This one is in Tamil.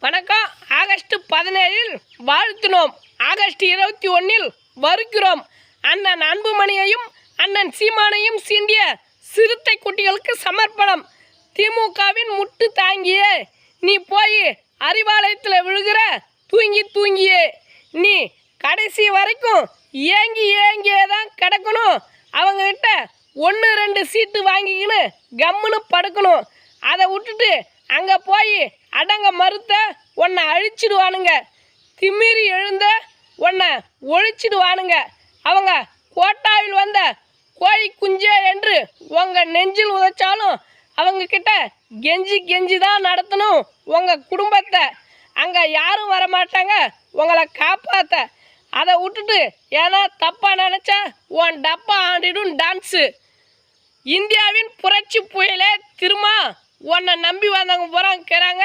வணக்கம். ஆகஸ்ட் 17 வாழ்த்தினோம். ஆகஸ்ட் 21 வருகிறோம். அண்ணன் அன்புமணியையும் அண்ணன் சீமானையும் சீண்டிய சிறுத்தை குட்டிகளுக்கு சமர்ப்பணம். திமுகவின் முட்டு தாங்கியே நீ போய் அறிவாலயத்தில் விழுகிற தூங்கியே நீ கடைசி வரைக்கும் ஏங்கியே தான் கிடக்கணும். அவங்ககிட்ட 1-2 சீட்டு வாங்கிக்கின்னு கம்முன்னு படுக்கணும். அதை விட்டுட்டு அங்கே போய் அடங்க மறுத்த உன்னை அழிச்சிடுவானுங்க. திமிரி எழுந்த உன்னை ஒழிச்சிடுவானுங்க. அவங்க கோட்டாவில் வந்த கோழி குஞ்சே என்று உங்கள் நெஞ்சில் உதைச்சாலும் அவங்கக்கிட்ட கெஞ்சி தான் நடத்தணும் உங்கள் குடும்பத்தை. அங்கே யாரும் வரமாட்டாங்க உங்களை காப்பாற்ற. அதை விட்டுட்டு ஏன்னா தப்பாக நினச்சா உன் டப்பா ஆண்டிடும் டான்ஸு. இந்தியாவின் புரட்சி புயலே திரும்ப உன்னை நம்பி வந்தவங்க போகிறாங்க.